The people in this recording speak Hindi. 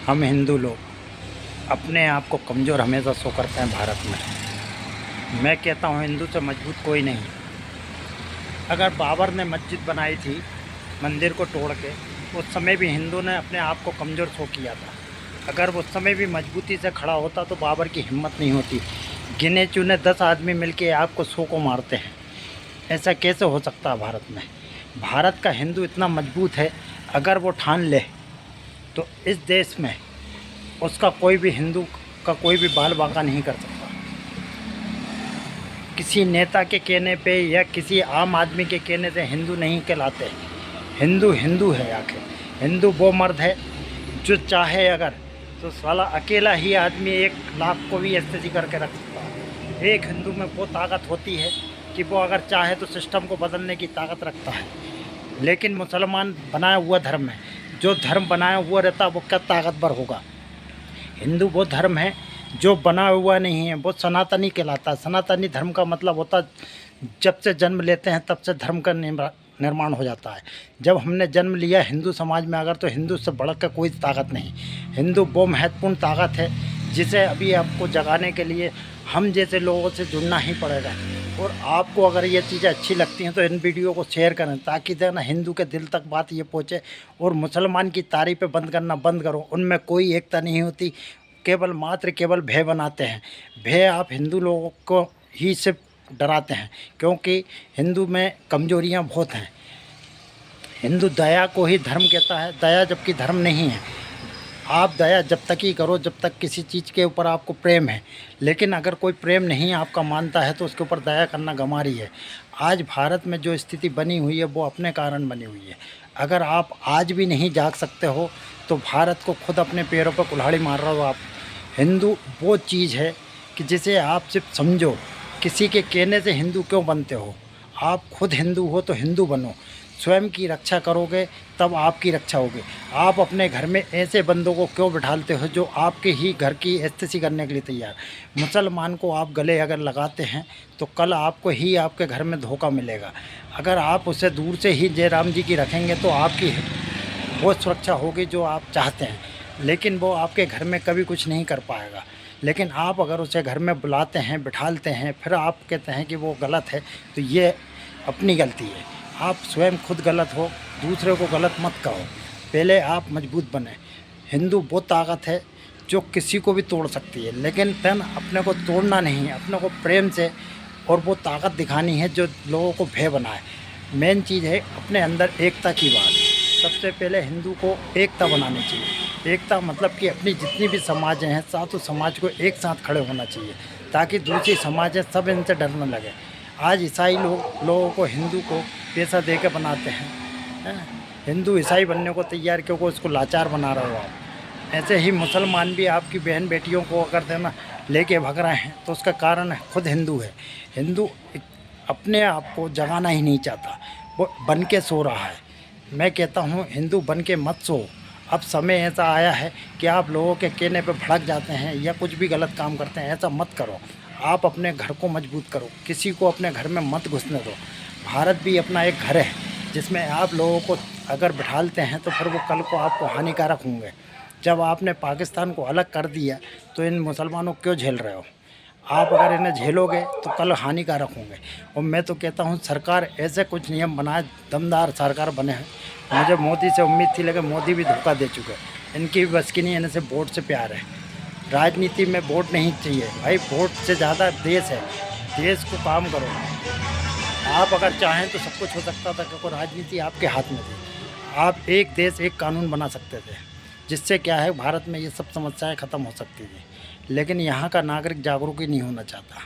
हम हिंदू लोग अपने आप को कमज़ोर हमेशा शो करते हैं भारत में। मैं कहता हूँ हिंदू से मजबूत कोई नहीं। अगर बाबर ने मस्जिद बनाई थी मंदिर को तोड़ के, उस समय भी हिंदू ने अपने आप को कमज़ोर शो किया था। अगर उस समय भी मजबूती से खड़ा होता तो बाबर की हिम्मत नहीं होती। गिने चुने 10 आदमी मिलके आपको शो को मारते हैं। ऐसा कैसे हो सकता है भारत में? भारत का हिंदू इतना मजबूत है, अगर वो ठान ले तो इस देश में उसका कोई भी हिंदू का कोई भी बाल बांका नहीं कर सकता। किसी नेता के कहने पे या किसी आम आदमी के कहने से हिंदू नहीं कहलाते। हिंदू हिंदू है। आखिर हिंदू वो मर्द है जो चाहे अगर तो साला अकेला ही आदमी 1 लाख को भी स्थिति करके रख सकता है। एक हिंदू में वो ताकत होती है कि वो अगर चाहे तो सिस्टम को बदलने की ताकत रखता है। लेकिन मुसलमान बनाया हुआ धर्म है, जो धर्म बनाया हुआ रहता वो क्या ताकतवर होगा? हिंदू वो धर्म है जो बना हुआ नहीं है, वो सनातनी कहलाता है। सनातनी धर्म का मतलब होता जब से जन्म लेते हैं तब से धर्म का निर्माण हो जाता है। जब हमने जन्म लिया हिंदू समाज में, अगर तो हिंदू से बढ़कर कोई ताकत नहीं। हिंदू वो महत्वपूर्ण ताकत है जिसे अभी आपको जगाने के लिए हम जैसे लोगों से जुड़ना ही पड़ेगा। और आपको अगर ये चीज़ें अच्छी लगती हैं तो इन वीडियो को शेयर करें, ताकि ना हिंदू के दिल तक बात ये पहुँचे। और मुसलमान की तारीफ़ें बंद करना बंद करो, उनमें कोई एकता नहीं होती, केवल भय बनाते हैं। भय आप हिंदू लोगों को ही सिर्फ डराते हैं, क्योंकि हिंदू में कमजोरियां बहुत हैं। हिंदू दया को ही धर्म कहता है, दया जबकि धर्म नहीं है। आप दया जब तक ही करो जब तक किसी चीज़ के ऊपर आपको प्रेम है। लेकिन अगर कोई प्रेम नहीं आपका मानता है तो उसके ऊपर दया करना गंवारी है। आज भारत में जो स्थिति बनी हुई है वो अपने कारण बनी हुई है। अगर आप आज भी नहीं जाग सकते हो तो भारत को खुद अपने पैरों पर कुल्हाड़ी मार रहे हो आप। हिंदू वो चीज़ है कि जिसे आप सिर्फ समझो। किसी के कहने से हिंदू क्यों बनते हो? आप खुद हिंदू हो तो हिंदू बनो। स्वयं की रक्षा करोगे तब आपकी रक्षा होगी। आप अपने घर में ऐसे बंदों को क्यों बिठालते हो जो आपके ही घर की एहतसी करने के लिए तैयार? मुसलमान को आप गले अगर लगाते हैं तो कल आपको ही आपके घर में धोखा मिलेगा। अगर आप उसे दूर से ही जयराम जी की रखेंगे तो आपकी वो सुरक्षा होगी जो आप चाहते हैं, लेकिन वो आपके घर में कभी कुछ नहीं कर पाएगा। लेकिन आप अगर उसे घर में बुलाते हैं, बिठालते हैं, फिर आप कहते हैं कि वो गलत है, तो ये अपनी गलती है। आप स्वयं खुद गलत हो, दूसरे को गलत मत कहो। पहले आप मजबूत बने। हिंदू वो ताकत है जो किसी को भी तोड़ सकती है, लेकिन अपने को तोड़ना नहीं, अपने को प्रेम से और वो ताकत दिखानी है जो लोगों को भय बनाए। मेन चीज़ है अपने अंदर एकता की बात। सबसे पहले हिंदू को एकता बनानी चाहिए। एकता मतलब कि अपनी जितनी भी समाज हैं सातों समाज को एक साथ खड़े होना चाहिए, ताकि दूसरी समाजें सब इनसे डरने लगे। आज ईसाई लोगों को हिंदू को पैसा दे के बनाते हैं। हिंदू ईसाई बनने को तैयार, क्योंकि उसको लाचार बना रहे हो आप। ऐसे ही मुसलमान भी आपकी बहन बेटियों को अगर देना लेके भग रहे हैं तो उसका कारण खुद हिंदू है। हिंदू अपने आप को जगाना ही नहीं चाहता, वो बन के सो रहा है। मैं कहता हूँ हिंदू बन के मत सो। अब समय ऐसा आया है कि आप लोगों के कहने पे भड़क जाते हैं या कुछ भी गलत काम करते हैं। ऐसा मत करो। आप अपने घर को मजबूत करो, किसी को अपने घर में मत घुसने दो। भारत भी अपना एक घर है जिसमें आप लोगों को अगर बिठालते हैं तो फिर वो कल को आपको हानिकारक होंगे। जब आपने पाकिस्तान को अलग कर दिया तो इन मुसलमानों को क्यों झेल रहे हो? आप अगर इन्हें झेलोगे तो कल हानिकारक होंगे। और मैं तो कहता हूँ सरकार ऐसे कुछ नियम बनाए, दमदार सरकार बने हैं। मुझे मोदी से उम्मीद थी, लेकिन मोदी भी धोखा दे चुके हैं। इनकी भी बस की नहीं, इनसे वोट से प्यार है। राजनीति में वोट नहीं चाहिए भाई, वोट से ज़्यादा देश है। देश को काम करो। आप अगर चाहें तो सब कुछ हो सकता था, क्योंकि राजनीति आपके हाथ में थी। आप एक देश एक कानून बना सकते थे, जिससे क्या है भारत में ये सब समस्याएं ख़त्म हो सकती थी। लेकिन यहाँ का नागरिक जागरूक ही नहीं होना चाहता।